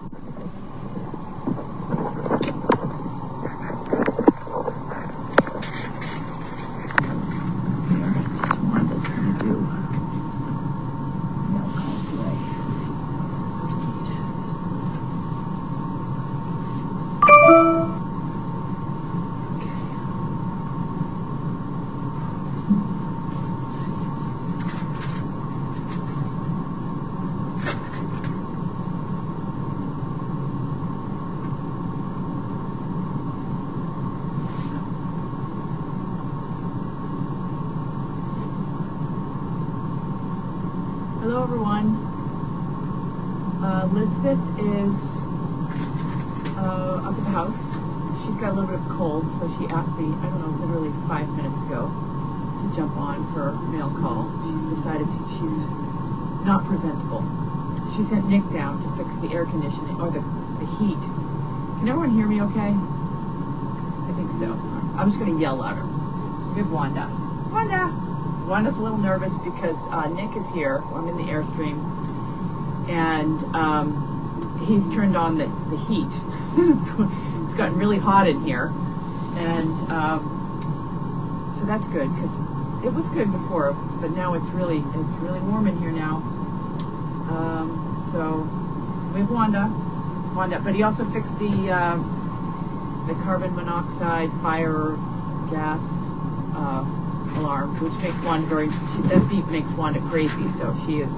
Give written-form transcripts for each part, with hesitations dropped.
Just Wanda's gonna do mail calls today. Hello everyone. Elizabeth is up at the house. She's got a little bit of a cold, so she asked me, I don't know, literally 5 minutes ago to jump on for a mail call. She's decided she's not presentable. She sent Nick down to fix the air conditioning, or the heat. Can everyone hear me okay? I think so. I'm just going to yell louder. We have Wanda. Wanda! Wanda's a little nervous because Nick is here. I'm in the Airstream, and he's turned on the heat. It's gotten really hot in here, and so that's good because it was good before, but now it's really warm in here now. So we have Wanda, but he also fixed the carbon monoxide fire gas alarm, which makes Wanda that beep makes Wanda crazy, so she is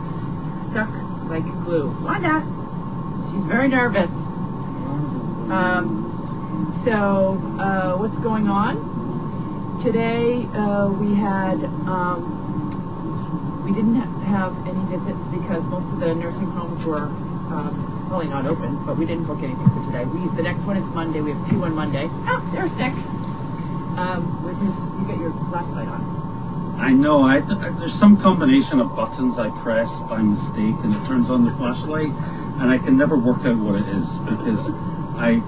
stuck like glue. Wanda! She's very nervous. So what's going on? Today we didn't have any visits because most of the nursing homes were probably not open, but we didn't book anything for today. The next one is Monday. We have 2 on Monday. Oh, there's Nick. With his, you got your flashlight on. I know. There's some combination of buttons I press by mistake, and it turns on the flashlight, and I can never work out what it is because I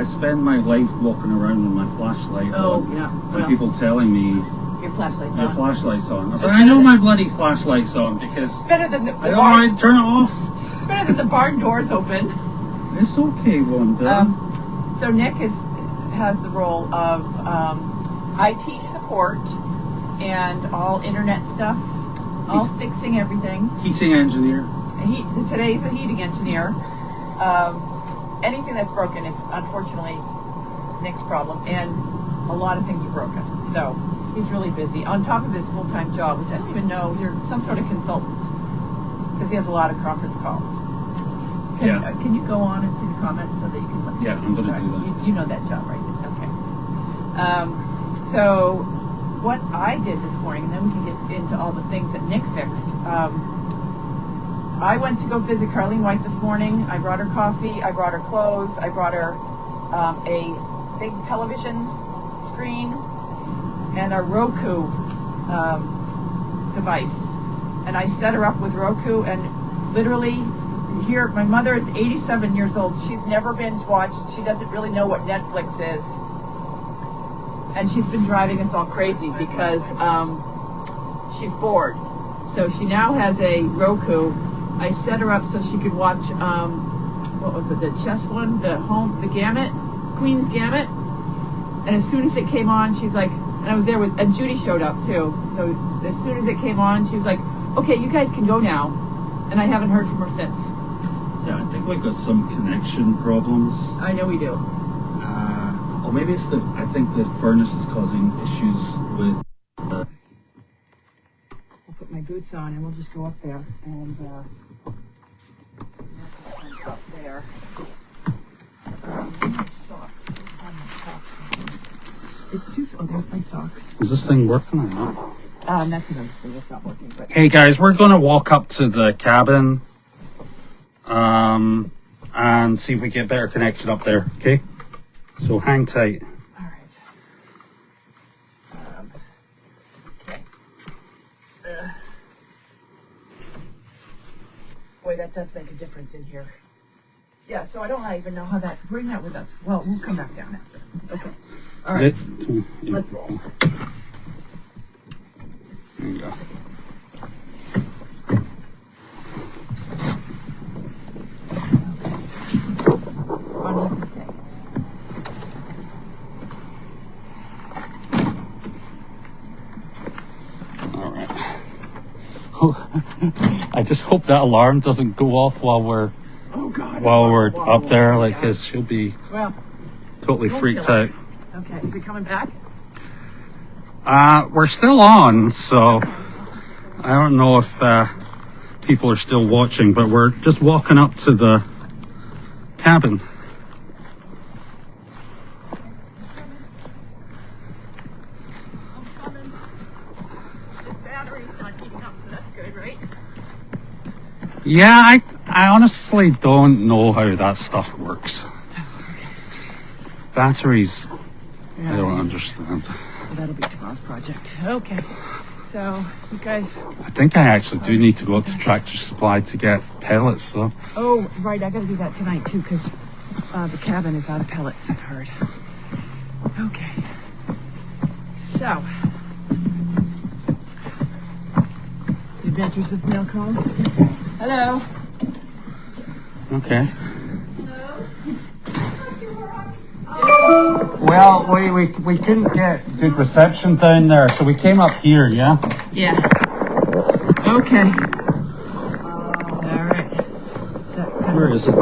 spend my life walking around with my flashlight on, and people telling me your flashlight's your flashlight's on. I was like, I know my bloody flashlight's on because better than I don't know how to turn it off. Better than the barn doors open. It's okay, Wanda. So Nick has the role of IT support and all internet stuff, all fixing everything. Heating engineer. Today's a heating engineer. Anything that's broken is unfortunately Nick's problem, and a lot of things are broken. So he's really busy on top of his full-time job, which I don't even know. You're some sort of consultant because he has a lot of conference calls. Can you go on and see the comments so that you can look? Yeah, I'm going to do that. You know that job, right? Okay. So what I did this morning, and then we can get into all the things that Nick fixed. I went to go visit Carlene White this morning. I brought her coffee. I brought her clothes. I brought her a big television screen and a Roku device. And I set her up with Roku, and literally here, my mother is 87 years old. She's never binge watched. She doesn't really know what Netflix is. And she's been driving us all crazy because she's bored. So she now has a Roku. I set her up so she could watch, what was it, the chess one, the Gamut, Queen's Gamut. And as soon as it came on, she's like, and I was there and Judy showed up too. So as soon as it came on, she was like, okay, you guys can go now. And I haven't heard from her since. So I think we've got some connection problems. I know we do. Or maybe it's I think the furnace is causing issues with... I'll put my boots on and we'll just go up there and up there. Socks. It's too... Oh, there's my socks. Is this thing working or not? That's another thing. It's not working. But Hey guys, we're going to walk up to the cabin and see if we get better connection up there, okay? So hang tight. All right. Okay. Boy, that does make a difference in here. Yeah, so I don't even know how that... Bring that with us. Well, we'll come back down after. Okay. All right. Let's roll. There you go. I just hope that alarm doesn't go off while we're up there, like, because she'll be totally freaked out. Okay, is he coming back? We're still on, so I don't know if people are still watching, but we're just walking up to the cabin. Yeah, I honestly don't know how that stuff works. Batteries, I don't understand. Well, that'll be tomorrow's project. Okay, so you guys... I think I actually do need to go to Tractor Supply to get pellets, though. Oh, right, I gotta do that tonight, too, because the cabin is out of pellets, I've heard. Okay. So... The Adventures of Mel Cole. Hello. Okay. Well, we couldn't get good reception down there, so we came up here, yeah? Yeah. Okay. All right. So, Where is it?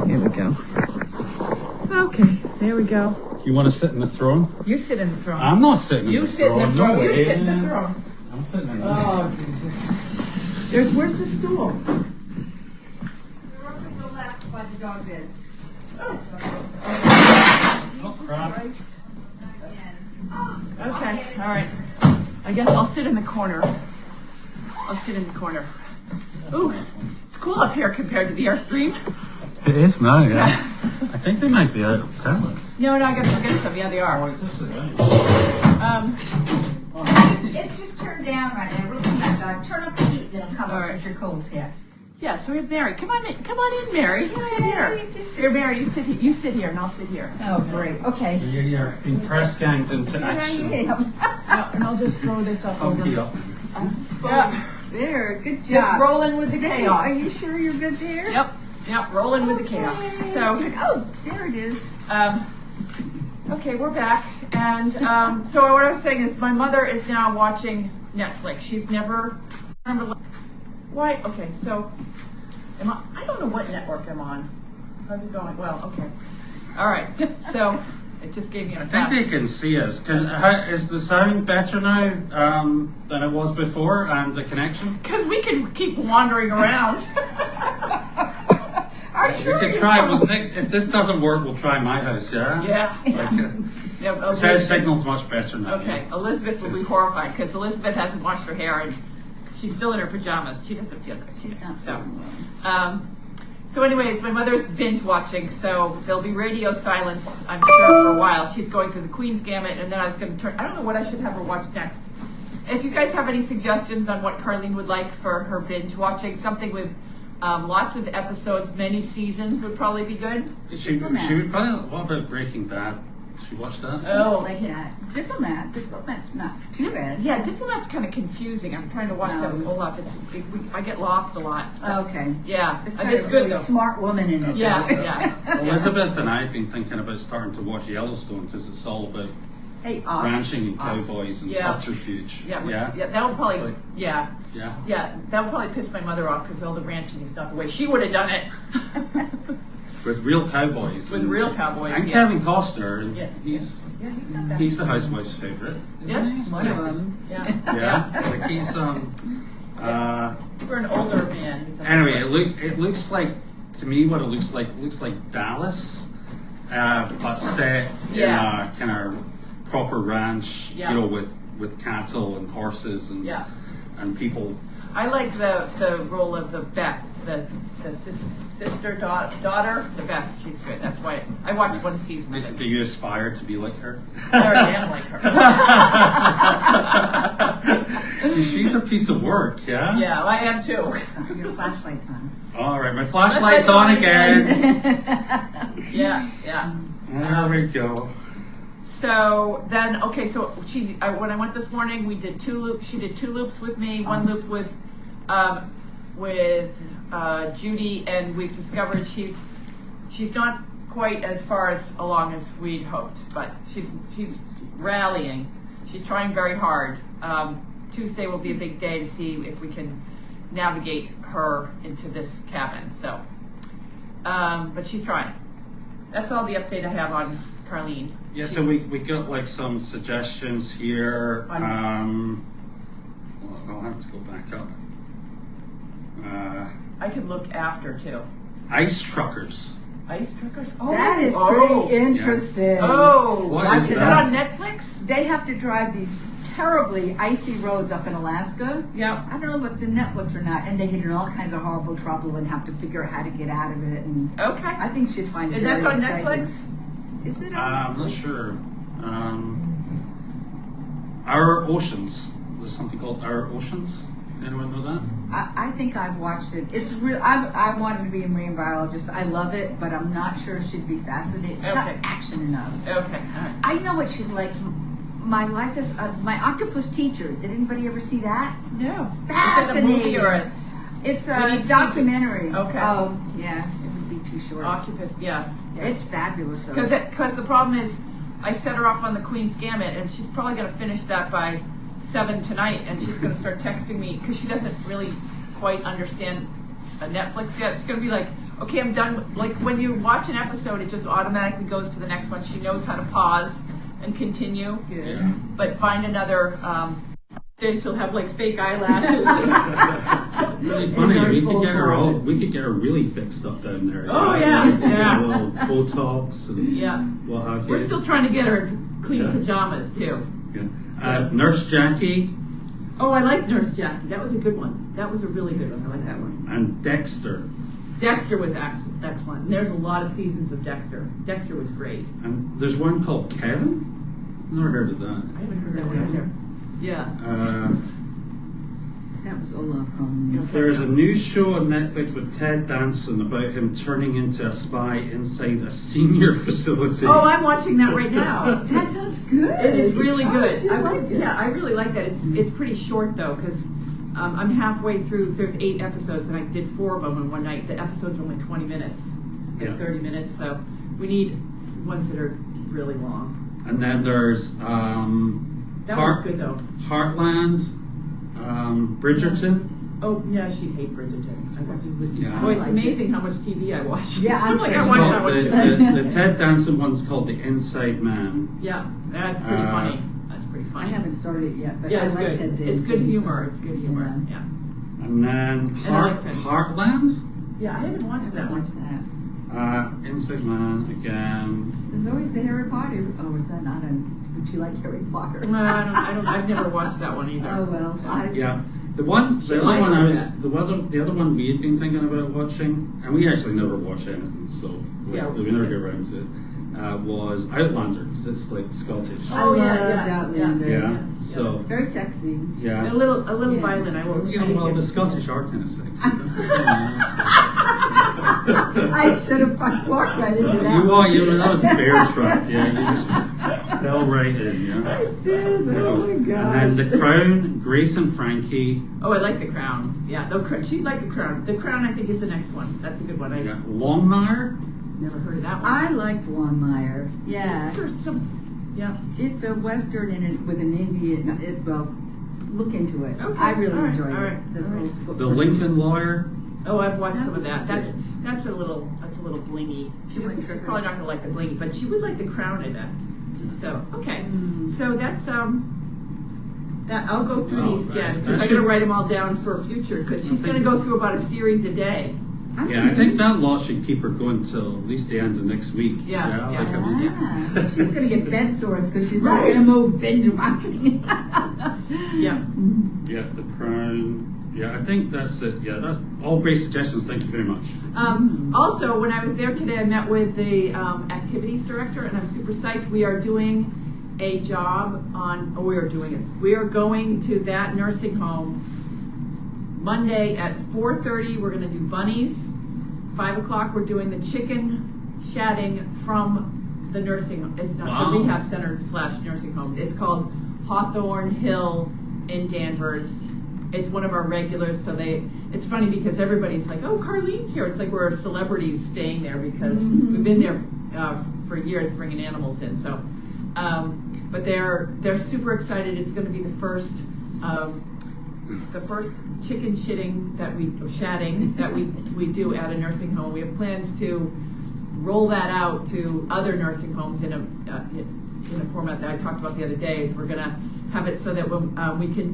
here we go. Okay, there we go. You want to sit in the throne? You sit in the throne. I'm not sitting in You the sit in throne. the throne. No You way. sit in the throne. I'm sitting in the Oh, Jesus. Where's the stool? You're up to the left by the dog beds. Oh, crap. Okay, all right. I guess I'll sit in the corner. Ooh, it's cool up here compared to the Airstream. It is now, yeah. I think they might be out of pellets. No, I gotta go get some. Yeah, they are. It's actually right. It's just turned down right now. Real heat. Turn up the heat, then it'll come All up right. if you're cold. Yeah. Yeah, so we have Mary. Come on in, Mary. Sit here. Here, Mary, you sit here, and I'll sit here. Oh, great. Okay. You're being press ganged into Here I action. am. And I'll just throw this up over. Funky up. Yeah, There. Good job. just rolling with the Are chaos. you sure you're good there? Yep, rolling with the chaos. So, Oh, there it is. okay, we're back. And so what I was saying is my mother is now watching Netflix. She's never... Why? Okay, so... I don't know what network I'm on. How's it going? Well, okay. All right, so it just gave me a I think they can see us. Is the sound better now than it was before, and the connection? Because we can keep wandering around. We could try. If this doesn't work, we'll try my house, yeah? Yeah. Like, Yeah, okay. says signal's much better now. Okay, Elizabeth will be horrified because Elizabeth hasn't washed her hair and she's still in her pajamas. She doesn't feel good. She's not So, feeling well. so anyways, my mother's binge watching, so there'll be radio silence, I'm sure, for a while. She's going through the Queen's Gambit, and then I was going to I don't know what I should have her watch next. If you guys have any suggestions on what Carlene would like for her binge watching, something with lots of episodes, many seasons would probably be good. She would probably. What about Breaking Bad? She watched that? Oh, Like that. Diplomat's not too bad. yeah, Diplomat's kind of confusing. I'm trying to watch that with Olaf. I get lost a lot. Okay. Yeah, It's and got it's a good really though. smart woman in it. Yeah, though. yeah. Elizabeth and I have been thinking about starting to watch Yellowstone because it's all about Hey, ranching and cowboys and Yeah. subterfuge. Yeah, that would probably, It's like- yeah, that would probably piss my mother off because all the ranching is not the way she would have done it. With real cowboys. With real cowboys, And yeah. Kevin Costner. And Yeah. he's Not bad. the housewife's favorite. Yes, One of yes. them. Yeah. Yeah. Like he's For an older man. He's a Anyway, it looks like, to me, what it looks like Dallas, but set Yeah. in a kind of proper ranch, Yeah. you know, with cattle and horses and Yeah. and people. I like the role of the Beth, the sister daughter, the Beth. She's good. That's why I watched one season of it. Do you aspire to be like her? I already am like her. She's a piece of work, yeah? Yeah, I am too. Your flashlight's on. All right, my flashlight's on again. Yeah. There we go. So then, okay, so when I went this morning, we did 2 loops. She did 2 loops with me, 1 loop with Judy, and we've discovered she's not quite as far along as we'd hoped, but she's rallying. She's trying very hard. Tuesday will be a big day to see if we can navigate her into this cabin. So, but she's trying. That's all the update I have on Carlene. Yeah, so we got like some suggestions here. Well, I'll have to go back up. I could look after too. Ice truckers. Ice truckers? Oh, That is pretty interesting. Oh, What is is that on Netflix? They have to drive these terribly icy roads up in Alaska. Yeah. I don't know if it's in Netflix or not, and they get in all kinds of horrible trouble and have to figure out how to get out of it. And Okay. I think she'd find it And very that's on exciting. Netflix? Is it on I'm not Netflix? sure. Our Oceans. There's something called Our Oceans. Anyone know that? I think I've watched it. It's real. I wanted to be a marine biologist. I love it, but I'm not sure she'd be fascinated. It's not Okay. action enough. Okay. All right. I know what she'd like. My life is my octopus teacher. Did anybody ever see that? No. Fascinating. Is it a movie or it's It's We a need documentary. seasons. Okay. Oh, yeah. It would be too short. Occupus? Yeah. It's fabulous. though. Because the problem is, I set her off on the Queen's Gambit, and she's probably going to finish that by 7 tonight, and she's going to start texting me because she doesn't really quite understand a Netflix yet. She's going to be like, okay, I'm done. Like when you watch an episode, it just automatically goes to the next one. She knows how to pause and continue. Good. Yeah. But find another. Then she'll have like fake eyelashes. Really funny. very We full could get her closet. We could get her really fixed up down there. Oh, yeah, yeah. A little Botox and Yeah. what have you. We're still trying to get her in clean Yeah. pajamas too. Yeah. Nurse Jackie Oh, I like Nurse Jackie. That was a good one. That was a really good one. I like that one. and Dexter. Dexter was excellent. And there's a lot of seasons of Dexter. Dexter was great. And there's one called Kevin. Never heard of that. I haven't heard that one either. Yeah. That was Olaf calling me. There's a new show on Netflix with Ted Danson about him turning into a spy inside a senior facility. Oh, I'm watching that right now. That sounds good. It is really Oh, good. she'll like it. Yeah, I really like that. It's pretty short though, because I'm halfway through. There's 8 episodes, and I did 4 of them in one night. The episodes are only 20 minutes, Yeah. 30 minutes. So we need ones that are really long. And then there's That was good though. Heartland, Bridgerton. Oh yeah, she'd hate Bridgerton. I guess. Yeah. Oh, it's amazing how much TV I watch. Yeah, I feel like I I see. watch Called- that one too. the Ted Danson one's called The Inside Man. Yeah, that's pretty Uh, funny. That's pretty I funny. haven't started it yet, but Yeah, I it's like good. Ted Danson. It's good humor. It's good humor. Yeah. Yeah. And then And I like Ted. Heartland, Yeah, I haven't watched that one. Watch that. Inside Man again. There's always the Harry Potter. Oh, is that not a? Would you like Harry Potter? No, I don't. I've never watched that one either. Oh well. Yeah, the She other might one I like was the other one we had been thinking about watching, and we actually never watch anything, so Yeah. we never get around to it. Was Outlander because it's like Scottish. Oh yeah, loved yeah, Outlander. Yeah, so It's very sexy. yeah. And a little Yeah. violent. I won't. You know, well, the Scottish are kind of sexy. That's the thing, I should have walked right into that. that was a bear trap. Yeah, you just fell right in. Yeah. Oh my gosh. And then The Crown, Grace and Frankie. Oh, I like The Crown. Yeah, she'd like The Crown. The Crown, I think, is the next one. That's a good one. I Yeah. Longmire. never heard of that one. I liked Longmire. Yeah, There's some. Yeah. it's a western in it with an Indian. Well, look into it. Okay, I really all right, enjoyed all it. right, This all whole right. book. The Lincoln Lawyer. Oh, I've watched That some of was that. good. That's a little blingy. She's Like her. probably not gonna like the blingy, but she would like The Crown, I bet. So okay, so that's that I'll go through Oh, these right. again That because I'm should- gonna write them all down for future because she's gonna go through about a series a day. Yeah, I think that lot should keep her going till at least the end of next week. Yeah, Like, I mean, Yeah. She's gonna get bed sores because she's not gonna move binge watching. Yeah. yeah, The Crown. Yeah, I think that's it. Yeah, that's all great suggestions. Thank you very much. Also, when I was there today, I met with the activities director, and I'm super psyched. We are doing a job on. Oh, we are doing it. We are going to that nursing home Monday at 4:30. We're going to do bunnies. 5 o'clock. We're doing the chicken shatting from the nursing. It's not Wow. the rehab center / nursing home. It's called Hawthorne Hill in Danvers. It's one of our regulars, so it's funny because everybody's like, oh, Carlene's here. It's like we're celebrities staying there because we've been there for years bringing animals in. So, but they're super excited. It's going to be the first the first chicken shitting that shatting that we do at a nursing home. We have plans to roll that out to other nursing homes in a format that I talked about the other day. Is we're gonna have it so that when we can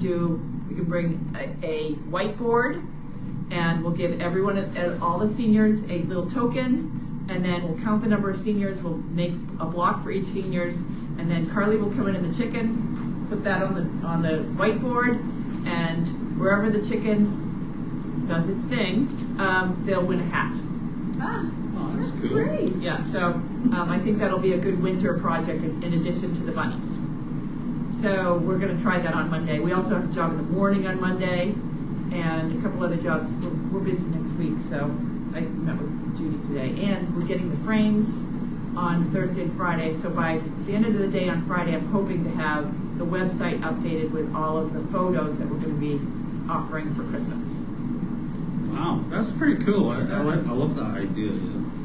bring a whiteboard, and we'll give everyone, all the seniors, a little token, and then we'll count the number of seniors. We'll make a block for each seniors, and then Carly will come in the chicken, put that on the whiteboard, and wherever the chicken does its thing, they'll win a hat. Oh, that's cool. Great. Yeah, so I think that'll be a good winter project in addition to the bunnies. So we're going to try that on Monday. We also have a job in the morning on Monday, and a couple other jobs. We're busy next week, so I met with Judy today. And we're getting the frames on Thursday and Friday, so by the end of the day on Friday, I'm hoping to have the website updated with all of the photos that we're going to be offering for Christmas. Wow, that's pretty cool. I love that idea.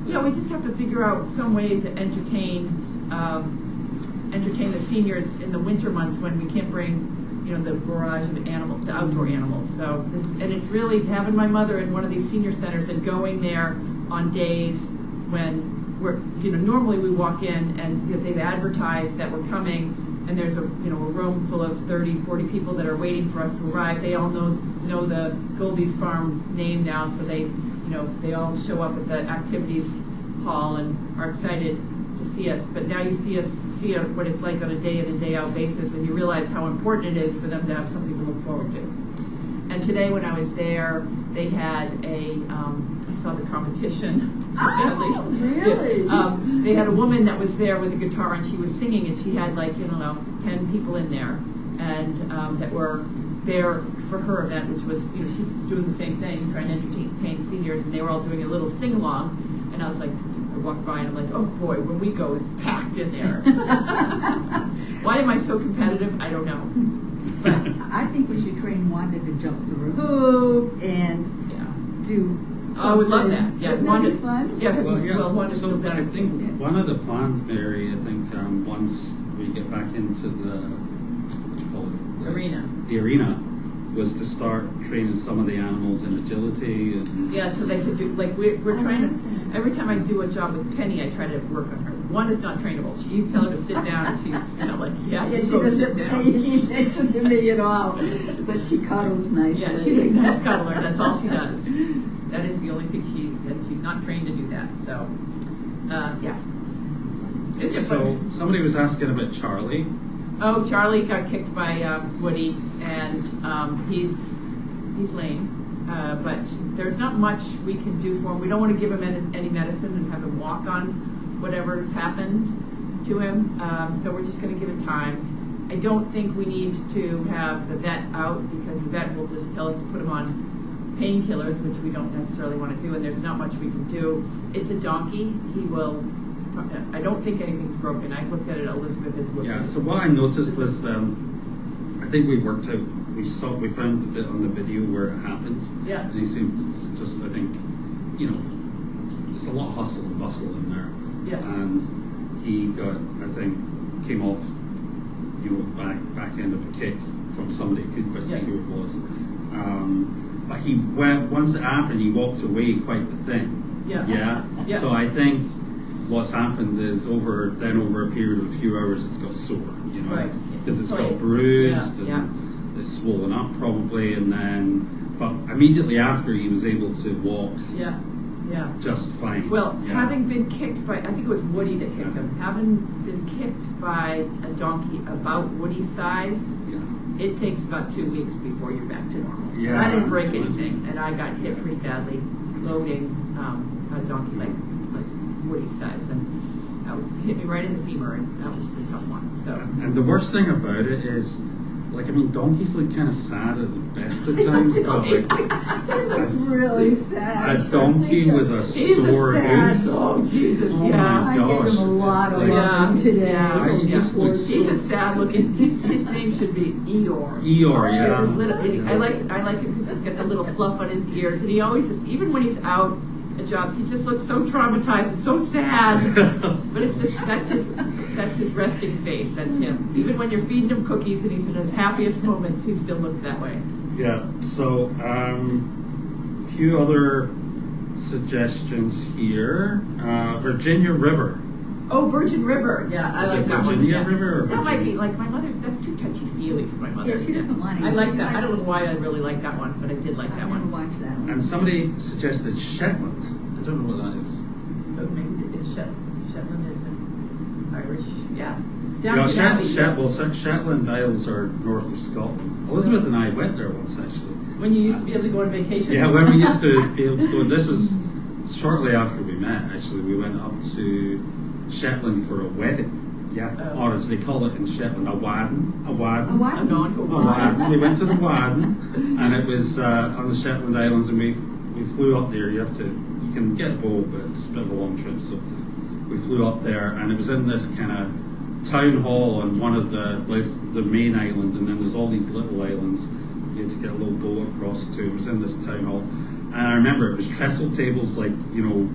Yeah, we just have to figure out some ways to entertain the seniors in the winter months when we can't bring, the barrage of the outdoor animals. So and it's really having my mother in one of these senior centers and going there on days when we're, normally we walk in and they've advertised that we're coming, and there's a room full of 30, 40 people that are waiting for us to arrive. They all know the Goldie's Farm name now, so they all show up at the activities hall and are excited to see us. But now you see what it's like on a day in and day out basis, and you realize how important it is for them to have something to look forward to. And today when I was there, they had I saw the competition. Oh, really? They had a woman that was there with a guitar, and she was singing, and she had 10 people in there, and that were there for her event, which was, she's doing the same thing, trying to entertain seniors, and they were all doing a little sing-along, and I was like, I walked by and I'm like, oh boy, when we go, it's packed in there. Why am I so competitive? I don't know. But I think we should train Wanda to jump through a hoop and do something. I would love that. Yeah, Wouldn't Wanda, that be fun? Yeah, Wanda's so still done I it. think one of the plans, Mary, once we get back into what do you call it? The arena was to start training some of the animals in agility. And So they could do, we're trying to, every time I do a job with Penny, I try to work on her. One is not trainable. You tell her to sit down, and she's, She go doesn't sit pay down. any attention to me at all, but she cuddles nicely. Yeah, she's a nice cuddler. That's all she does. That is the only thing she's not trained to do that. So, So somebody was asking about Charlie. Oh, Charlie got kicked by Woody, and he's lame. But there's not much we can do for him. We don't want to give him any medicine and have him walk on whatever's happened to him. So we're just going to give it time. I don't think we need to have the vet out, because the vet will just tell us to put him on painkillers, which we don't necessarily want to do, and there's not much we can do. It's a donkey. I don't think anything's broken. I've looked at it. Elizabeth has looked at it. So what I noticed was, I think we worked out. We found the bit on the video where it happens. Yeah. And he seems just, I think, there's a lot of hustle and bustle in there. Yeah. And he got, I think, came off, back end of a kick from somebody who couldn't quite see who it was. But he once it happened, he walked away quite the thing. Yeah. Yeah. So I think what's happened is over a period of a few hours, it's got sore, Right. because it's got bruised and it's swollen up probably, but immediately after he was able to walk just fine. Well, having been kicked by, I think it was Woody that kicked him, having been kicked by a donkey about Woody's size, it takes about 2 weeks before you're back to normal. Yeah. I didn't break anything, and I got hit pretty badly loading a donkey like Woody's size, and that hit me right in the femur, and that was the tough one. So. And the worst thing about it is, donkeys look kind of sad at the best of times, but That's really sad. a donkey with a sore hoof. Oh, Jesus, Oh my I gosh. gave him a lot of It's love today. Yeah, he just looks He's so... a sad looking. His name should be Eeyore. Eeyore, yeah. This is I like it because he's got the little fluff on his ears, and he always just, even when he's out the jobs. He just looks so traumatized and so sad. But it's just, that's his resting face. That's him. Even when you're feeding him cookies and he's in his happiest moments, he still looks that way. Yeah. So a few other suggestions here. Virginia River. Oh, Virgin River. Yeah, I Is like it that one. Virginia Yeah. River or That might be Virginia? like my mother's. That's too touchy-feely for my mother. Yeah, she doesn't like it. I like She that. I don't likes- know why I really like that one, but I did like I that never one. watched that one. And somebody suggested Shetland. I don't know what that is. But maybe it's Shetland is an Irish. Yeah. Yeah, Downton Abbey. Shetland Isles are north of Scotland. Elizabeth and I went there once, actually. When you used to be able to go on vacation. Yeah, when we used to be able to go. This was shortly after we met, actually. We went up to Shetland for a wedding. Yeah, Oh. or as they call it in Shetland, a wadden. A A wadden. what? I'm going to a A wine. wadden. We went to the wadden, and it was on the Shetland Islands, and we flew up there. You can get a boat, but it's a bit of a long trip. So we flew up there, and it was in this kind of town hall on one of the main island, and then there's all these little islands you had to get a little boat across to. It was in this town hall, and I remember it was trestle tables like you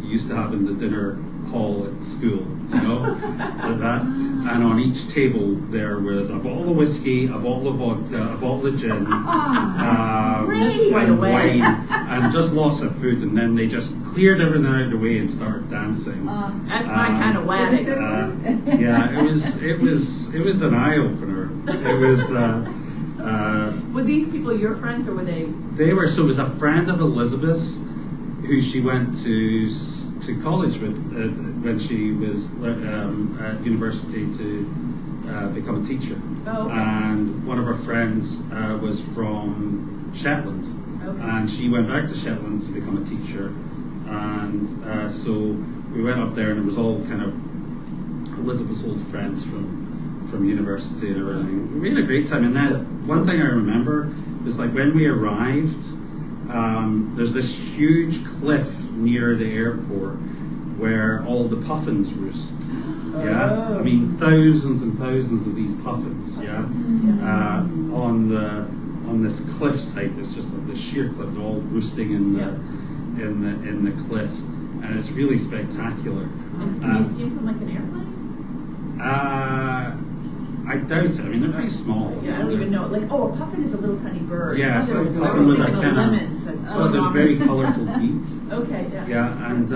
used to have in the dinner hall at school, like that. And on each table there was a bottle of whiskey, a bottle of vodka, a bottle of gin, great. Quite a and wedding. wine, and just lots of food. And then they just cleared everything out of the way and started dancing. That's my kind of wedding. Yeah, it was an eye opener. It was. Were these people your friends or were they? They were. So it was a friend of Elizabeth's, who she went to college with when she was at university to become a teacher. Oh, okay. And one of her friends was from Shetland, Okay. and she went back to Shetland to become a teacher. And so we went up there, and it was all kind of Elizabeth's old friends from university and everything. We had a great time. And then one thing I remember was like when we arrived, there's this huge cliff near the airport where all the puffins roost. Yeah, Oh. I mean thousands and thousands of these puffins. Yeah, on this cliffside. It's just like this sheer cliff. They're all roosting in the cliff, and it's really spectacular. And can you see them from like an airplane? I doubt it. I mean, they're pretty small. Yeah, I don't even know. Like, oh, a puffin is a little tiny bird. Yeah, it's I like was puffin with a thinking of kind of. lemons and So there's very colourful beak. Okay, yeah. Yeah, and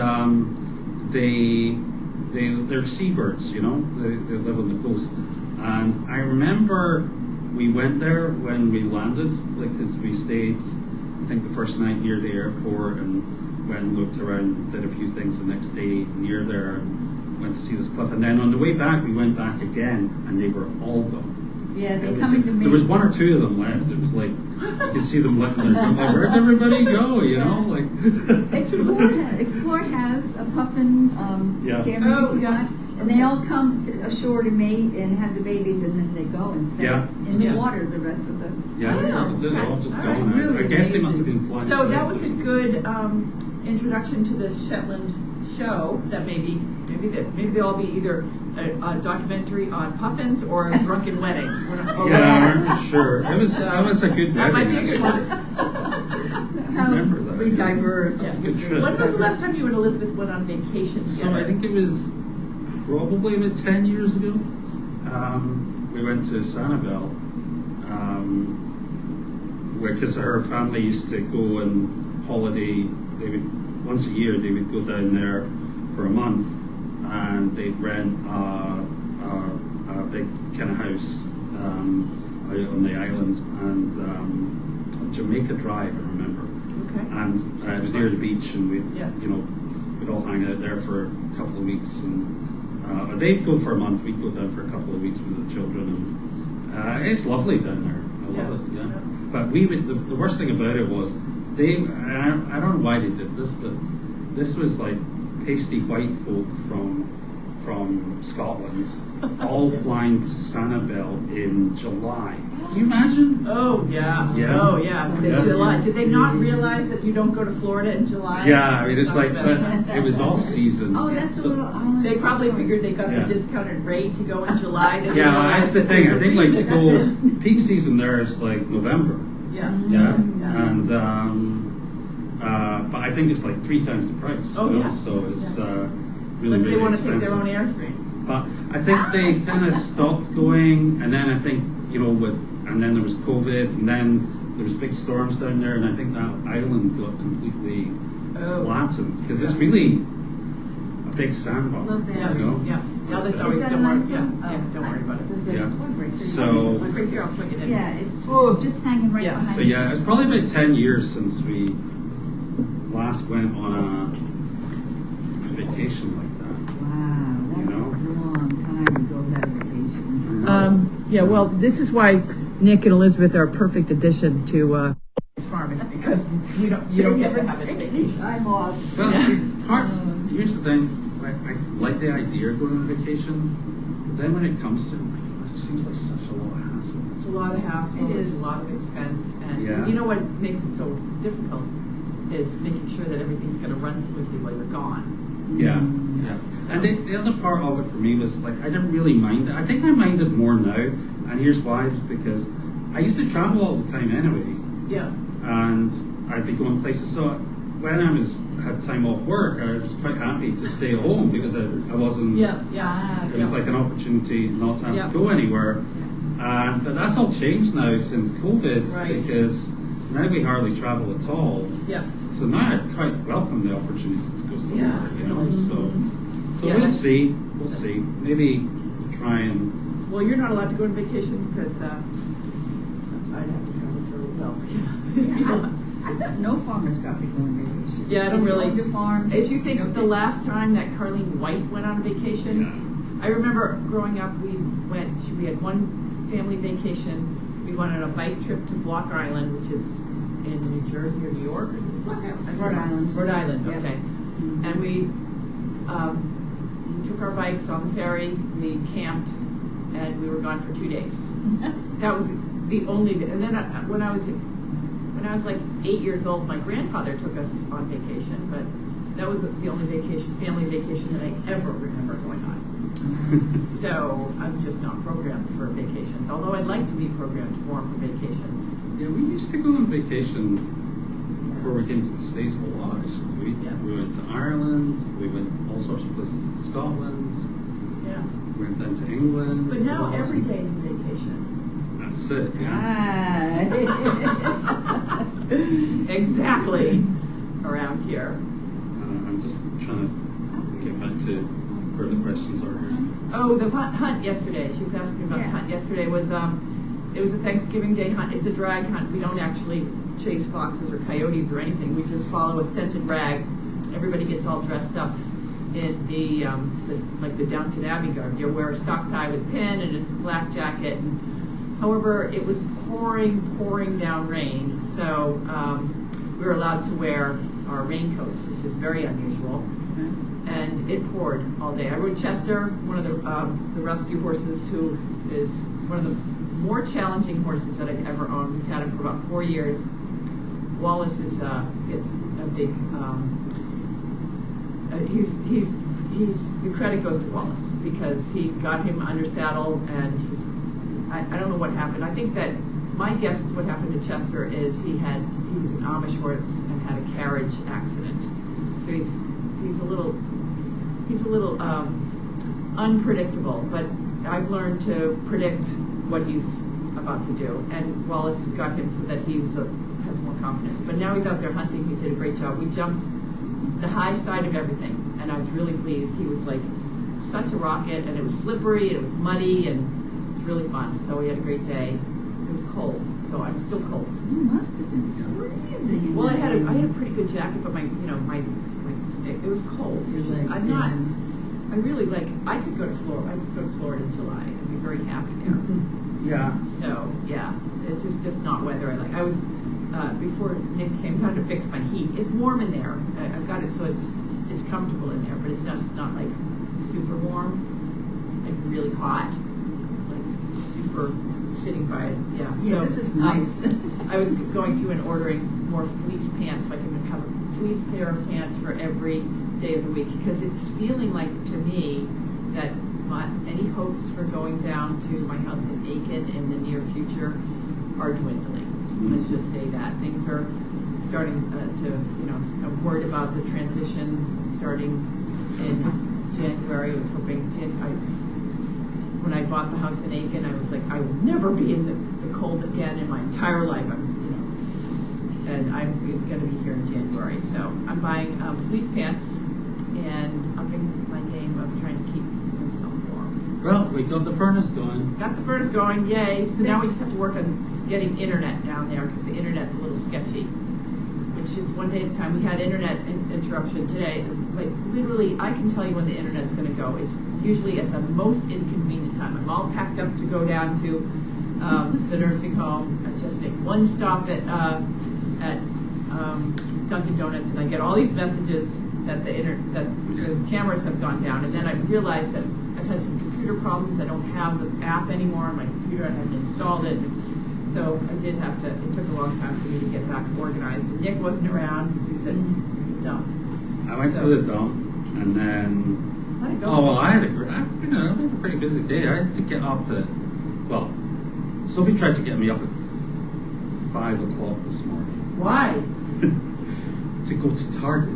they're seabirds, they live on the coast. And I remember we went there when we landed, like, because we stayed, I think, the first night near the airport, and went and looked around, did a few things the next day near there, and went to see this cliff. And then on the way back, we went back again, and they were all gone. Yeah, they're It was- coming to me. There was one or two of them left. It was like, you could see them letting their, like, where'd everybody go, like. Explore has a puffin Yeah. camera Oh, you can yeah. watch, and they all come to ashore to mate and have the babies, and then they go and stay Yeah. in the Yeah. water the rest of the. Yeah, Oh, that was it. All just okay. going. Really I guess they must have amazing. been flying. So that south was or a something. good introduction to the Shetland show. That maybe they'll all be either a documentary on puffins or drunken weddings. We're not- or Yeah, whatever. I'm sure. That was a good That might wedding. be a good actually. one. How remember that, we yeah. diverse. That's a good trip. When was the last time you and Elizabeth went on vacation So together? I think it was probably about 10 years ago. We went to Sanibel, because her family used to go on holiday. They would once a year they would go down there for a month, and they'd rent a big kind of house out on the island, and Jamaica Drive, I remember. Okay. And it was near the beach, and we'd Yeah. we'd all hang out there for a couple of weeks, and they'd go for a month. We'd go down for a couple of weeks with the children, and it's lovely down there. I love it. Yeah. But we would. The worst thing about it was I don't know why they did this, but this was like pasty white folk from Scotland, all flying to Sanibel in July. Can you imagine? Oh yeah. Yeah. Oh yeah. Yeah. July. Did they not realize that you don't go to Florida in July? Yeah, I mean, it's like, Sorry but about that. it was off season. Oh, that's So- a little island. They probably figured they got Yeah. the discounted rate to go in July. They Yeah, realized that's the that thing. I there's a think like to reason. go That's it. peak season there is like November. Yeah. Yeah, Yeah. and But I think it's like 3 times the price. Oh, you know? yeah. So it's really, Unless they really want to expensive. take their own airstream. But I think they kind of stopped going, and then I think, and then there was COVID, and then there was big storms down there, and I think that island got completely flattened, because it's really a big sandbar, Love that. Yeah, you know? yeah. No, that's Is always, that don't on worry, my phone? don't worry about it. There's a Yeah. plug right there. So- Like right here, I'll plug it in. Yeah, it's just hanging right Yeah. behind. So yeah, it's probably about 10 years since we last went on a vacation like that. Wow, that's You know? a long time to go without a vacation. Yeah, well, this is why Nick and Elizabeth are a perfect addition to this farm, is because you don't get to have a vacation. Time off. Well, here's the thing, I like the idea of going on vacation, but then when it comes to it, my gosh, it seems like such a lot of hassle. It's a lot of hassle, It it's is. a lot of expense, and Yeah. you know what makes it so difficult is making sure that everything's going to run smoothly while you're gone. Yeah, yeah. And the other part of it for me was, like, I didn't really mind it. I think I mind it more now, and here's why, is because I used to travel all the time anyway, Yeah. and I'd be going places. So when I had time off work, I was quite happy to stay at home because I wasn't. Yeah. It was like an opportunity not to have Yeah. to go anywhere. But that's all changed now since COVID, Right. because now we hardly travel at all. Yeah. So now I quite welcome the opportunity to go somewhere, Yeah. you know. So Yeah. we'll see. We'll see. Maybe try and. Well, you're not allowed to go on vacation because I'd have to cover for, well, yeah. I thought no farmers got to go on vacation. Yeah, I don't If you really- owned a farm. If you think no of the big- last time that Carlene White went on a vacation, I remember growing up, we had one family vacation. We went on a bike trip to Block Island, which is in New Jersey or New York. Rhode Island. Rhode Island, Yeah. okay. And we took our bikes on the ferry, we camped, and we were gone for 2 days. That was the only, and then when I was like 8 years old, my grandfather took us on vacation, but that was the only family vacation that I ever remember going on. So I'm just not programmed for vacations, although I'd like to be programmed more for vacations. Yeah, we used to go on vacation before we came to the States a lot, actually. We went to Ireland, we went all sorts of places in Scotland, Yeah. we went down to England. But now every day is a vacation. That's it, yeah. Ah. Exactly. Around here. I'm just trying to get back to where the questions are here. Oh, the hunt yesterday. She was asking about the hunt yesterday. It was a Thanksgiving Day hunt. It's a drag hunt. We don't actually chase foxes or coyotes or anything. We just follow a scented rag. Everybody gets all dressed up in the Downton Abbey garb. You wear a stock tie with a pin and a black jacket. However, it was pouring down rain, so we were allowed to wear our raincoats, which is very unusual. And it poured all day. I rode Chester, one of the rescue horses, who is one of the more challenging horses that I've ever owned. We've had him for about 4 years. Wallace is a big. The credit goes to Wallace because he got him under saddle, and I don't know what happened. I think that my guess is what happened to Chester is he was an Amish horse and had a carriage accident. So he's a little unpredictable, but I've learned to predict what he's about to do, and Wallace got him so that he has more confidence. But now he's out there hunting. He did a great job. We jumped the high side of everything, and I was really pleased. He was like such a rocket, and it was slippery, and it was muddy, and it was really fun. So we had a great day. It was cold, so I'm still cold. You must have been freezing. Well, I had a pretty good jacket, but it was cold. It was just, I could go to Florida. I could go to Florida in July and be very happy there. Yeah. So yeah, this is just not weather I like. I was before Nick came down to fix my heat. It's warm in there. I've got it so it's comfortable in there, but it's just not like super warm, like really hot, like super sitting by it. Yeah. Yeah, So, this is nice. I was going through and ordering more fleece pants so I can have a fleece pair of pants for every day of the week, because it's feeling like to me that any hopes for going down to my house in Aiken in the near future are dwindling. Let's just say that things are starting I'm worried about the transition starting in January. I was hoping when I bought the house in Aiken, I was like, I will never be in the cold again in my entire life. And I'm going to be here in January. So I'm buying fleece pants and upping my game of trying to keep myself warm. Well, we got the furnace going. Got the furnace going, yay. So now we just have to work on getting internet down there because the internet's a little sketchy. Which is one day at a time. We had internet interruption today. Like literally, I can tell you when the internet's going to go. It's usually at the most inconvenient time. I'm all packed up to go down to the nursing home. I just make one stop at Dunkin' Donuts, and I get all these messages that the cameras have gone down. And then I realized that I've had some computer problems. I don't have the app anymore on my computer. I haven't installed it. So I did have to, it took a long time for me to get back organized. And Nick wasn't around because he was at the dump. I went to the dump, and then, How'd it go? oh, well, I had a pretty busy day. I had to get up at, well, Sophie tried to get me up at 5 o'clock this morning. Why? To go to Target.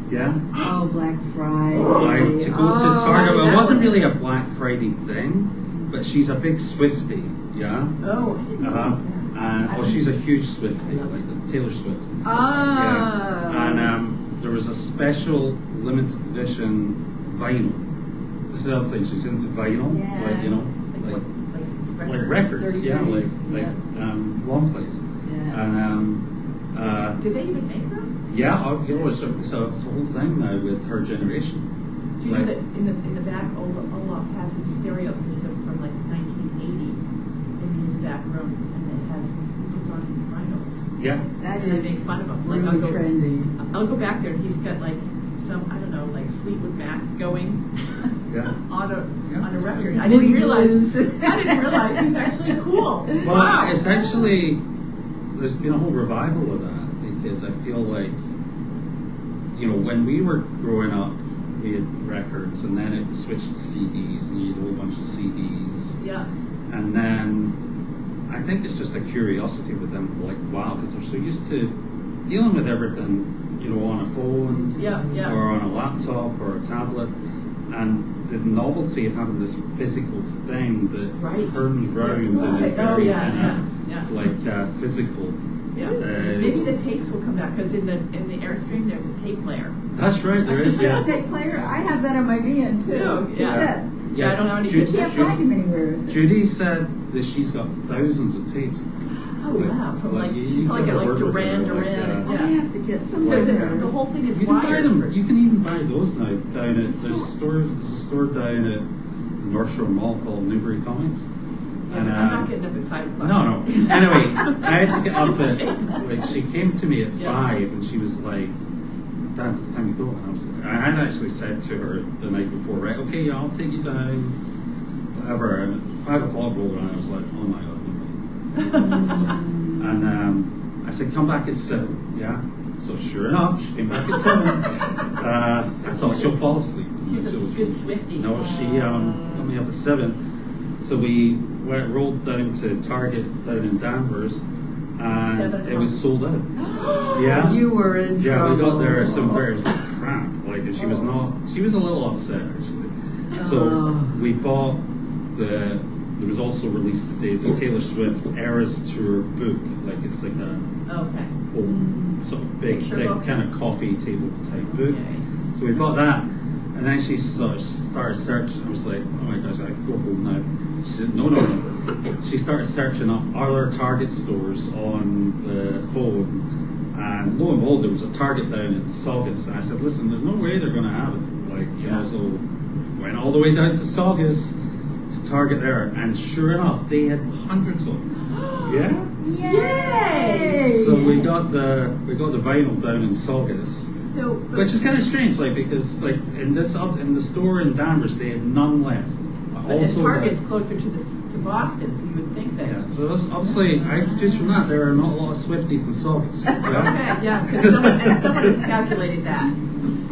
Yeah? Oh, Black Friday. To go to Target. Well, it wasn't really a Black Friday thing, but she's a big Swiftie. Yeah. Oh, I didn't realize that. Well, she's a huge Swiftie, like Taylor Swift. Ah. Yeah. And there was a special limited edition vinyl. This is the other thing. She's into vinyl, like records. Yeah, like long plays. Yeah. And Did they even make those? yeah, it's a whole thing now with her generation. Do you know that in the back, Olaf has his stereo system from like 1980 in his back room, and it has puts on vinyls. Yeah. That And I make is fun of him. really Like trendy. I'll go back there, and he's got like some, I don't know, like Fleetwood Mac going Yeah. on a record. I didn't realize he's actually cool. Well, Wow. it's actually, there's been a whole revival of that because I feel like, when we were growing up, we had records, and then it switched to CDs, and you had a whole bunch of CDs. Yeah. And then I think it's just a curiosity with them, like, wow, because they're so used to dealing with everything, on a phone Yeah. or on a laptop or a tablet. And the novelty of having this physical thing that turns round and is very physical. Yeah. Maybe the tapes will come back because in the Airstream there's a tape player. That's right, there is. Yeah. Tape player. I have that on my van too. Yeah. Yeah, I don't know any. You can't find him anywhere. Judy said that she's got thousands of tapes. Oh wow! From you probably get like Duran. Duran. I have to get some. Because the whole thing is You can buy wired. them. You can even buy those now down at there's a store down at North Shore Mall called Newbury Comics. I'm not getting up at 5 o'clock. No. Anyway, I had to get up at she came to me at 5 and she was like, Dad, it's time to go. And I had actually said to her the night before, right, okay, yeah, I'll take you down, whatever. And at 5 o'clock rolled around, I was like, oh my God. And I said, come back at 7, yeah? So sure enough, she came back at 7. I thought she'll fall asleep. She's a good Swiftie. No, she got me up at 7. So we rolled down to Target down in Danvers, and it was sold out. Yeah. You were in trouble. Yeah, we got there at 7:30. It was like crap. Like, and she was a little upset actually. So we bought there was also released today the Taylor Swift Eras Tour book. Like it's like a whole sort of big, thick, kind of coffee table type book. Okay. So we bought that. And then she sort of started searching. I was like, oh my gosh, I go home now. She said, no. She started searching up other Target stores on the phone. And lo and behold, there was a Target down in Saugus. And I said, listen, there's no way they're going to have it. So went all the way down to Saugus to Target there. And sure enough, they had hundreds of them. Yeah? Yay! So we got the vinyl down in Saugus. Which is kind of strange, because in the store in Danvers they had none left. But Target's closer to Boston, so you would think that. Yeah, so obviously I deduce from that there are not a lot of Swifties in Saugus. Yeah, because someone has calculated that.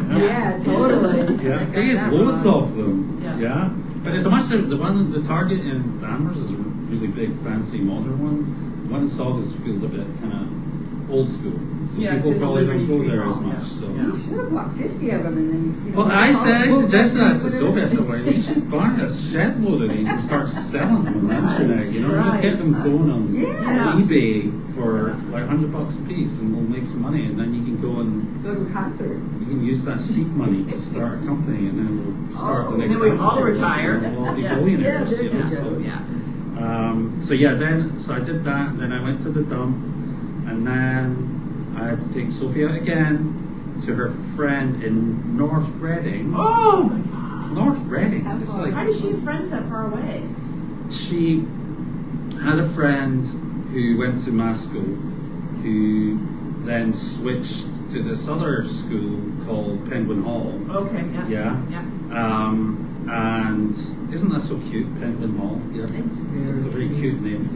Yeah, totally. Yeah, they had loads of them. Yeah. But it's much the Target in Danvers is a really big, fancy, modern one. The one in Saugus feels a bit kind of old school, so Yeah, it's people in the probably don't Liberty go Tree there as Hall, much. yeah. So. Yeah. You should have bought 50 of them and then, you know. Well, I suggested that to whatever. Sophie. I said, well, we should buy a shed load of these and start selling them on the internet. You know, Right. get them going on Yeah. eBay for like $100 a piece, and we'll make some money. And then you can go and Go to a concert. you can use that seed money to start a company, and then we'll start the next. And then we all company. retire. And we'll all be Yeah. billionaires. Yeah, you know, there you so. go. Yeah. So I did that. Then I went to the dump, and then I had to take Sophie out again to her friend in North Reading. Oh my God. North Reading. How It's far? like How does she have friends that far away? she had a friend who went to my school, who then switched to this other school called Penguin Hall. Okay, yeah. Yeah. And isn't that so cute, Penguin Hall? Yeah, It's it's a very very cute name.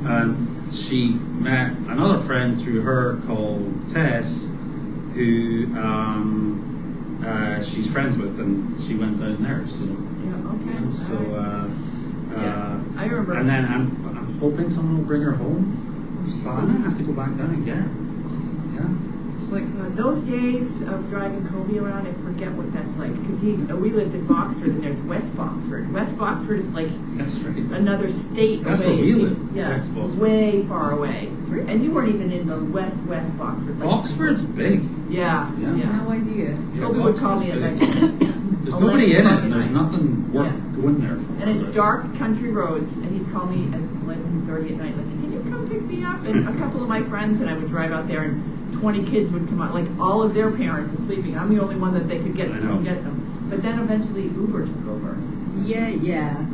And she met another friend through her called Tess, who she's friends with, and she went down there. So, Yeah, okay. you know, so Yeah, I remember. and then I'm hoping someone will bring her home, but I'm gonna have to go back down and get her. Yeah, it's like. Those days of driving Kobe around, I forget what that's like. Because we lived in Boxford, and there's West Boxford. West Boxford is like That's right. another state That's away. where we It lived, seems- Yeah, West Boxford. way far away. And you weren't even in the West Boxford. Like, Oxford's big. Yeah, Yeah. yeah. No idea. Kobe would call me at Oxford's like big. There's nobody in it, 11 and there's o'clock. nothing worth Yeah. going there for. And it's dark country roads, and he'd call me at 11:30 at night, like, "Can you come pick me up?" And a couple of my friends and I would drive out there, and 20 kids would come out, like all of their parents are sleeping. I'm the only one that they could get to I know. come get them. But then eventually Uber took over. Yeah,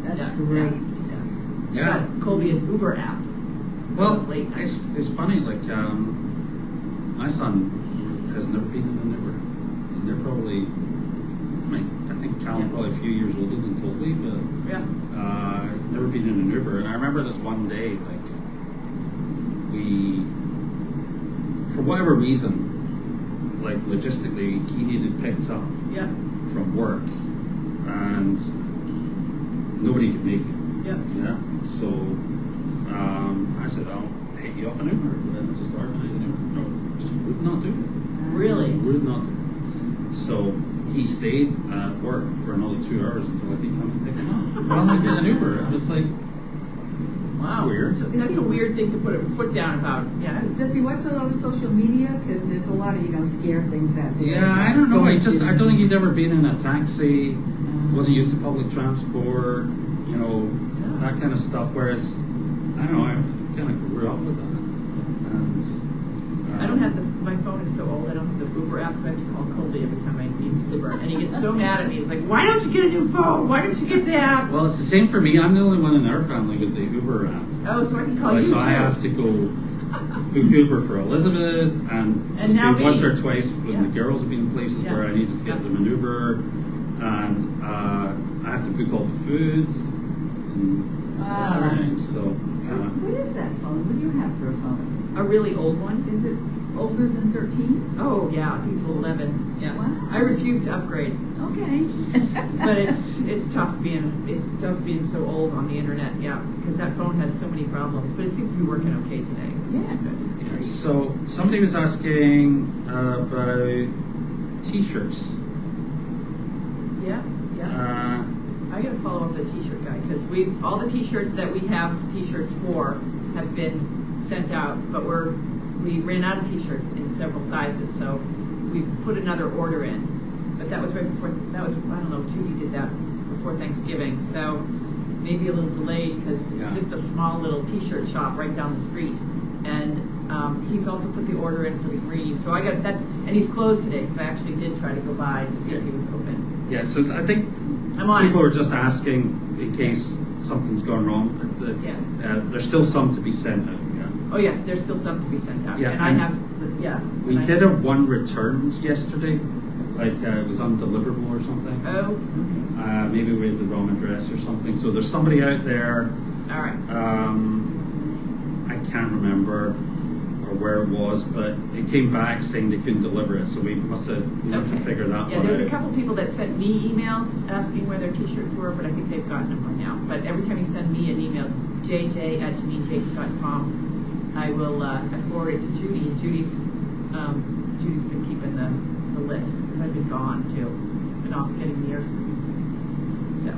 that's Yeah, great. Yeah. Yeah. Got Colby an Uber app. Well, That was late night. it's funny. Like my son has never been in an Uber, and they're probably. I think Cal's probably a few years older than Colby, but Yeah. never been in an Uber. And I remember this one day, like we, for whatever reason, like logistically, he needed picked up Yeah. from work, and nobody could make it. Yeah. Yeah. So I said, I'll pick you up an Uber. And then just organize an Uber. No, just would not do it. Really? Would not do it. So he stayed at work for another 2 hours until I could come and pick him up. Well, I get an Uber. I was like, Wow. weird. That's a weird thing to put a foot down about. Yeah. Does he watch a lot of social media? Because there's a lot of, scare things out there. Yeah, I don't know. I don't think he'd ever been in a taxi. Wasn't used to public transport. You know, that kind of stuff. Whereas, I don't know. I kind of grew up with that. And I don't have my phone is so old, I don't have the Uber app, so I have to call Colby every time I need Uber. And he gets so mad at me. He's like, "Why don't you get a new phone? Why don't you get the app?" Well, it's the same for me. I'm the only one in our family with the Uber app. Oh, so I can call Like, you so too. I have to go book Uber for Elizabeth, and And now me. once or twice when Yeah. the girls have been in places Yeah. where I needed to get them an Uber, and I have to book all the foods and everything. So What is that phone? What do you have for a phone? A really old one. Is it older than 13? Oh yeah, I think it's 11. Yeah. Wow. I refuse to upgrade, Okay. but it's tough being so old on the internet. Yeah, because that phone has so many problems. But it seems to be working okay today. Which Yeah. is good. It's great. So somebody was asking about T-shirts. Yeah. Yeah. I gotta follow up the t-shirt guy because all the t-shirts that we have t-shirts for have been sent out, but we ran out of t-shirts in several sizes, so we put another order in. But that was right before. I don't know. Judy did that before Thanksgiving, so maybe a little delayed because Yeah. it's just a small little t-shirt shop right down the street, and he's also put the order in for the green. So and he's closed today because I actually did try to go by and see if he was open. Yeah. So I think I'm on people it. are just asking in case something's gone wrong. There's still some to be sent out. Yeah. Oh yes, there's still some to be sent out. Yeah, and I and have, We did a one return yesterday, like it was undeliverable or something. Oh, okay. Maybe we had the wrong address or something. So there's somebody out there. All right. I can't remember or where it was, but it came back saying they couldn't deliver it. So we must have Okay. figure that Yeah, one there's out. a couple people that sent me emails asking where their t-shirts were, but I think they've gotten them by now. But every time you send me an email, jj@janinejakes.com, I will I forward it to Judy. And Judy's been keeping the list because I've been gone too, been off getting years. So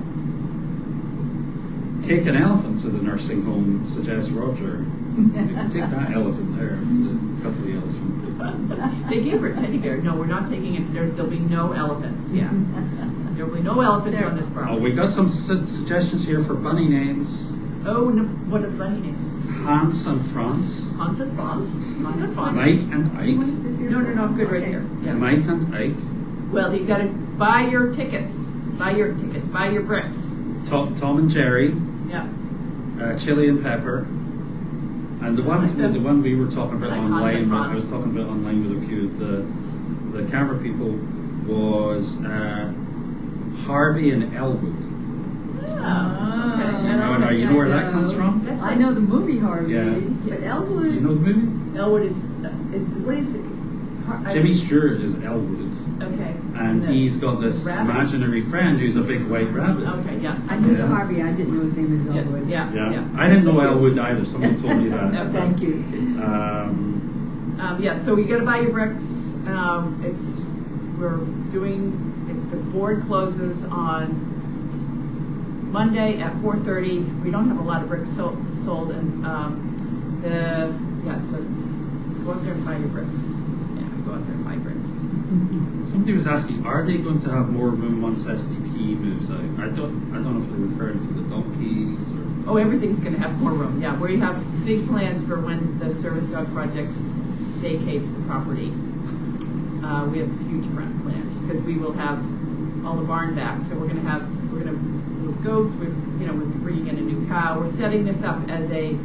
Take an elephant to the nursing home, suggests Roger. You can take that elephant there, the cuddly elephant. they gave her a teddy bear. No, we're not taking it. There'll be no elephants. Yeah, there will be no elephants on this Oh, property. we got some suggestions here for bunny names. Oh, no, what are the bunny names? Hans and Franz. Hans and Franz. Hans and Franz. Mike and What Ike. is it here No, for? no, I'm good right Okay. here. Yeah. Mike and Ike. Well, you got to buy your tickets. Buy your tickets. Buy your bricks. Tom and Jerry. Yeah. Chili and pepper. And the one we were talking about Like online, Hans and I was talking about online with a few of the camera people, was Harvey and Elwood. Oh, okay. Now, you know where that comes from? That's I know the movie Harvey, Yeah. but Elwood. You know the movie? Elwood is what is it? Jimmy Stewart is Elwood, Okay. and he's got this rabbit? imaginary friend who's a big white rabbit. Okay. Yeah. I knew Yeah. the Harvey. I didn't know his name was Elwood. Yeah. Yeah. I didn't know Elwood either. Someone told me that. No, Thank you. Yeah, so you got to buy your bricks. We're doing the board closes on Monday at 4:30. We don't have a lot of bricks sold, and so go out there and buy your bricks. Yeah, go out there and buy bricks. Somebody was asking, are they going to have more room once SDP moves out? I don't know if they're referring to the donkeys or. Oh, everything's going to have more room. Yeah, we have big plans for when the service dog project vacates the property. We have huge plans because we will have all the barn back. So we're going to move goats. We're bringing in a new cow. We're setting this up as a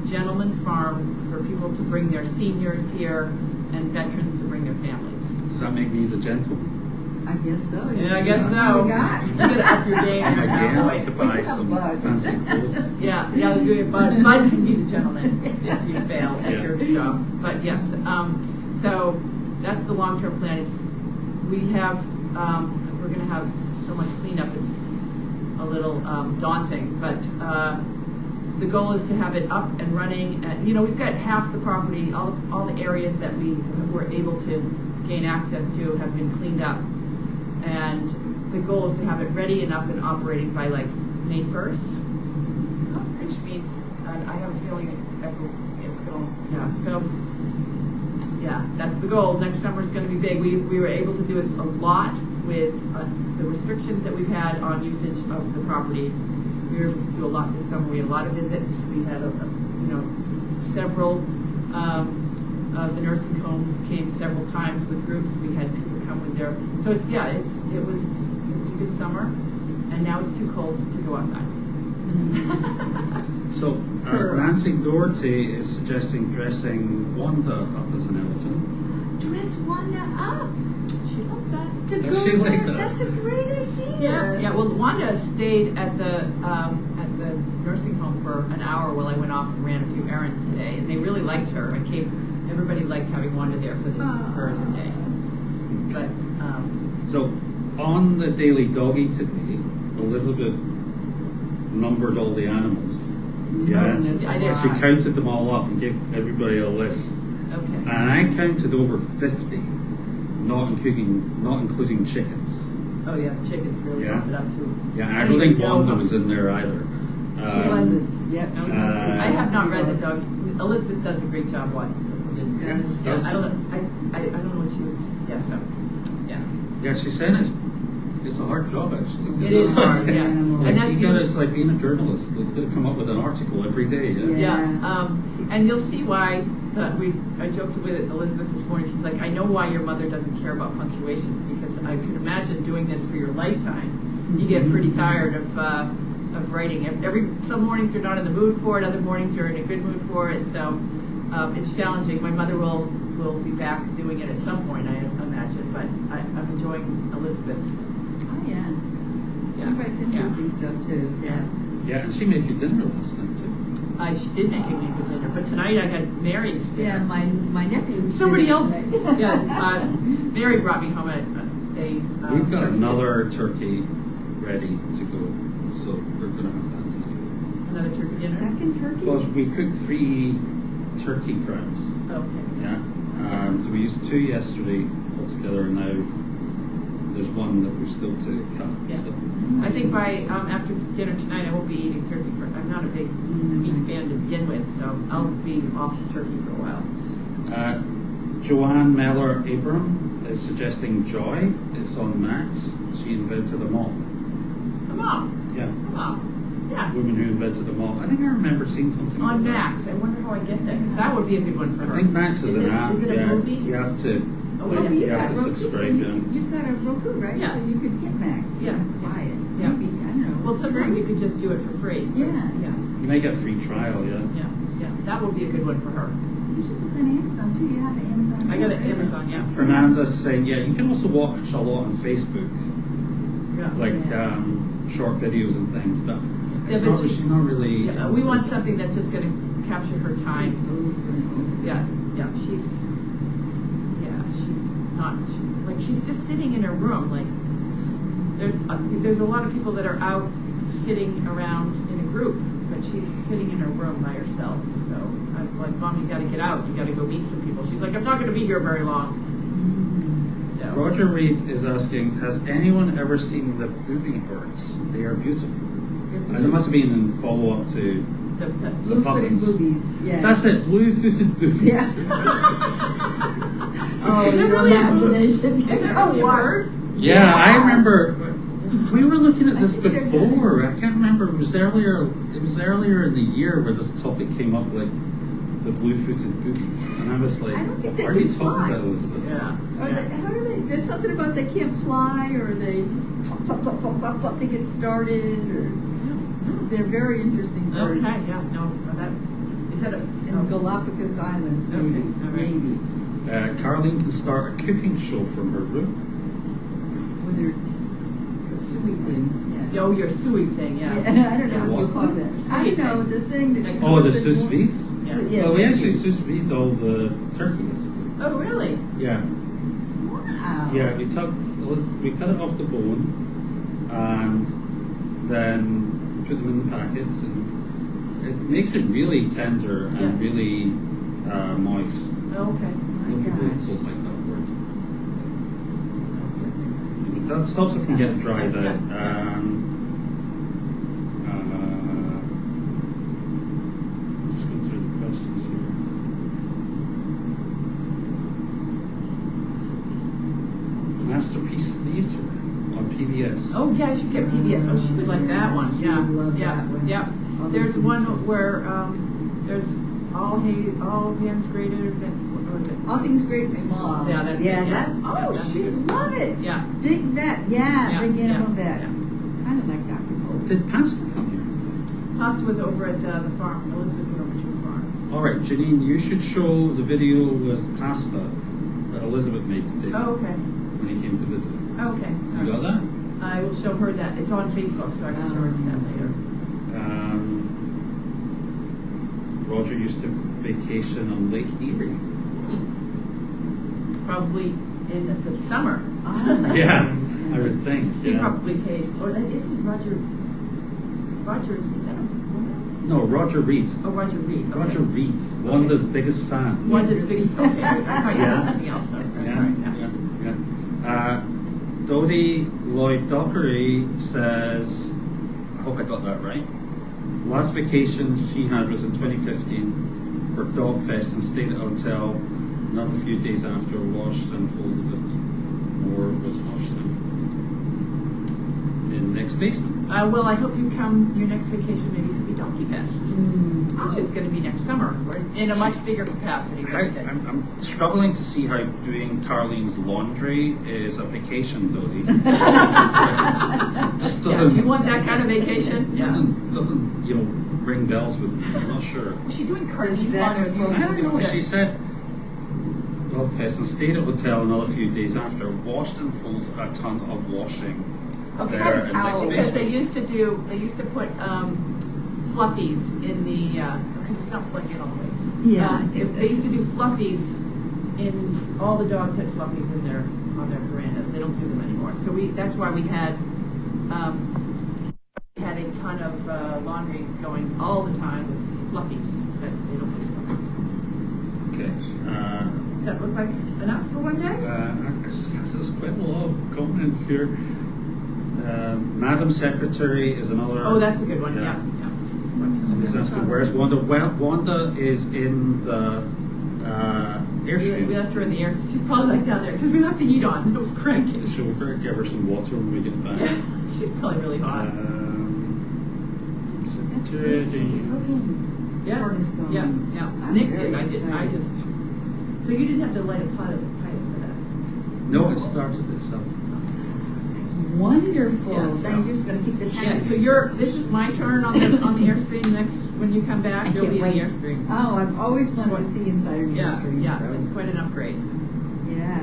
gentleman's farm for people to bring their seniors here and veterans to bring their families. Does that make me the gentleman? I guess so. Yeah, I guess so. What we got? You gotta up your game. Am I now, game to boy. buy some fancy clothes? Yeah, Bud can be the gentleman if you fail at your job. But yes, so that's the long-term plan. We're going to have so much cleanup. It's a little daunting, but the goal is to have it up and running. We've got half the property, all the areas that we were able to gain access to have been cleaned up. And the goal is to have it ready and up and operating by like May 1st, which means I have a feeling it's going to, so yeah, that's the goal. Next summer is going to be big. We were able to do a lot with the restrictions that we've had on usage of the property. We were able to do a lot this summer. We had a lot of visits. We had several of the nursing homes came several times with groups. We had people come with their, so it was a good summer, and now it's too cold to go outside. So Nancy Doherty is suggesting dressing Wanda up as an elephant. Dress Wanda up. She loves that. To Does go she like there. that? That's a great idea. Yeah. Well, Wanda stayed at the nursing home for an hour while I went off and ran a few errands today, and they really liked her. Everybody liked having Wanda there for the day. But So on the Daily Doggy today, Elizabeth numbered all the animals. Yeah, I did. she counted them all up and gave everybody a list. okay. And I counted over 50, not including chickens. Oh yeah, the chickens really Yeah. bump it up too. Yeah, I don't think Wanda was in there either. She wasn't. Yep. She wasn't. I have not read the dog. Elizabeth does a great job. Yes. I don't know what she was. Yeah. So. Yeah. Yeah, she's saying it's a hard job actually. It is hard. Yeah. Animal. And that's It's like being a journalist. You got to come up with an article every day. Yeah. Yeah, and you'll see why. I joked with Elizabeth this morning. She's like, I know why your mother doesn't care about punctuation, because I could imagine doing this for your lifetime. You get pretty tired of writing. Some mornings you're not in the mood for it. Other mornings you're in a good mood for it. So it's challenging. My mother will be back doing it at some point, I imagine. But I'm enjoying Elizabeth's. Oh yeah. She writes interesting stuff too. Yeah. Yeah, and she made you dinner last night too. She did make me good dinner, but tonight I had Mary's dinner. Yeah, my nephew's. Somebody dinner else. tonight. Yeah, Mary brought me home a We've got turkey. another turkey ready to go, so we're going to have that tonight. Another turkey dinner. Second turkey. Well, we cooked 3 turkey crowns. Okay. Yeah. So we used 2 yesterday altogether, and now there's one that we're still to cut. Yeah. So. I think by after dinner tonight, I won't be eating turkey. I'm not a big meat fan to begin with, so I'll be off turkey for a while. Joanne Meller Abram is suggesting Joy. It's on Max. She invented the mop. The mom. Yeah. The mom. Yeah. Woman who invented the mop. I think I remember seeing something On like that. Max. I wonder how I get that, because that would be a good one for her. I think Max is an app. Is it a yeah. movie? You have to. Oh, Well, yeah. You you've have got to Roku, so subscribe, yeah. you've got a Roku, right? Yeah. So you could get Max. Yeah. Buy it. Yeah. Maybe, I don't know. Well, sometimes you could just do it for free. Yeah. Yeah. You might get a free trial, yeah. Yeah. Yeah. That would be a good one for her. You should look on Amazon too. You have an Amazon. I got an right? Amazon, yeah. Fernanda's saying, yeah, you can also watch a lot on Facebook, Yeah. like short videos and things, but it's but not, she's not really. Yeah, we want something that's just going to capture her time. Yeah, yeah, she's not, she's just sitting in her room. Like, there's a lot of people that are out sitting around in a group, but she's sitting in her room by herself. So I'm like, Mom, you got to get out. You got to go meet some people. She's like, I'm not going to be here very long. So. Roger Reed is asking, has anyone ever seen the booby birds? They are beautiful. And it must have been in follow-up to the Blue-footed puzzles. boobies. Yeah. That's it, blue-footed boobies. Yeah. Oh, Is it your really imagination. Is it a word? Yeah, I remember we were looking at this I think they're before. I can't remember. It was earlier in the year where this topic came up, like the blue-footed boobies, and I was like, I don't think they "Are you can talking fly. about Elizabeth?" Yeah. Or how do they? There's something about they can't fly, or they flop, flop, flop, flop, flop, flop to get started, or they're very interesting birds. Okay, yeah, no, that, is that a, In Galapagos Islands, maybe. Okay, all right. Maybe. Caroline can start a cooking show from her room. With their suey thing. Yeah. oh, your suey thing, yeah. Yeah, I don't know what you What? call that. I Suey don't know, thing. the thing that you Oh, the put sous in- vides? Yeah. Yes, Well, we thank actually you. sous vide all the turkey yesterday. Oh, really? Yeah, Wow. yeah. We cut it off the bone, and then put them in the packets, and it makes it really tender and Yeah. really moist. Oh, okay. A lot of people gosh. don't like that word. That stops it from getting dried out. Yeah. Just going through the questions here. Masterpiece Theatre on PBS. Oh, yeah, I should get PBS. Oh, she would like that one. She Yeah, would love yeah, that one. yeah. All There's those one things. where there's all hands graded. What was it? All things great and small. Yeah, that's it, yeah, yeah. that's Yeah, oh, that's she'd good. love it. Yeah. Big vet, Yeah, big animal yeah, vet. yeah. Kind of like Dr. Pope. Did Pasta come here today? Pasta was over at the farm. Elizabeth went over to the farm. All right, Janine, you should show the video with Pasta that Elizabeth made today Oh, okay. when he came to visit. Okay. You got that? I will show her that. It's on Facebook, so I can show her that later. Roger used to vacation on Lake Erie. Probably in the summer. Ah. Yeah, I would think. He Yeah. probably paid. Or that isn't Roger. Roger's, is that a woman? No, Roger Reed. Oh, Roger Reed. Okay. Roger Reed, Wanda's biggest fan. Wanda's big. Okay, I thought you Yeah. said something else. Sorry. Yeah, Sorry. yeah, yeah. Dodie Lloyd Dockery says, I hope I got that right. Last vacation she had was in 2015 for Dog Fest and stayed at a hotel. Another few days after, washed and folded it. More was washed in next basement. Well, I hope you come your next vacation. Maybe could be Donkey Fest, which is going to be next summer, or in a much bigger capacity. I'm struggling to see how doing Carlene's laundry is a vacation, Dodie. Just Yeah, doesn't. you want that kind of vacation? Yeah. Doesn't ring bells with me. I'm not sure. Was she doing Is Cardi's that laundry? what I don't know. She said Dog Fest and stayed at hotel another few days after. Washed and folded a ton of washing. Okay, there in next because they basement. used to put fluffies in the because it's not plugged in all the way. Yeah, I think they used to do fluffies in all the dogs had fluffies in their on their verandas. They don't do them anymore. So that's why we had a ton of laundry going all the time with fluffies, but they don't do fluffies. Okay. Does that look like enough for one day? There's quite a lot of comments here. Madam Secretary is another. Oh, that's a good one. Yeah. Somebody's asking, where's Wanda? Well, Wanda is in the airstream. We left her in the air. She's probably like down there because we left the heat on. It was cranking. So we're going to give her some water when we get back. Yeah, she's probably really hot. Secretary. Yeah. Artist going. Yeah. I'm Nick very did. I excited. just. So you didn't have to light a pilot for that. No, it started itself. Wonderful. Yeah, So you're just gonna keep the Yeah. time. So this is my turn on the Airstream next when you come back. You'll can't be in wait. the Airstream. Oh, I've always wanted to see inside of your Yeah. stream. Yeah. So. It's quite an upgrade. Yeah.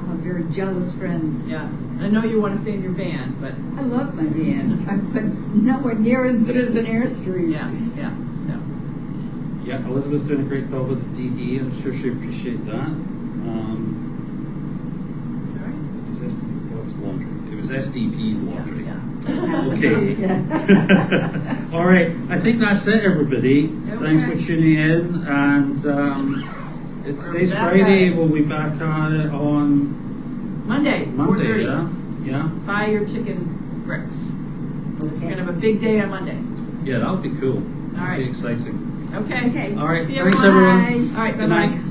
I'll have very jealous friends. Yeah. I know you want to stay in your van, but I love my van, but it's nowhere near as good as an Airstream. yeah. So. Yeah, Elizabeth's doing a great job with the DD. I'm sure she appreciate that. It was SDP's laundry. It was SDP's laundry. Yeah. Okay. Yeah. All right. I think that's it, everybody. Thanks for tuning in. And today's back Friday. at it. We'll be back on it on Monday. Monday. 4:30. Yeah. Buy your chicken bricks. We're gonna have a big day on Monday. Yeah, that'll be cool. All right. Be exciting. Okay. Okay. All right. See Thanks, everyone. everyone. All right. Good Bye night. bye.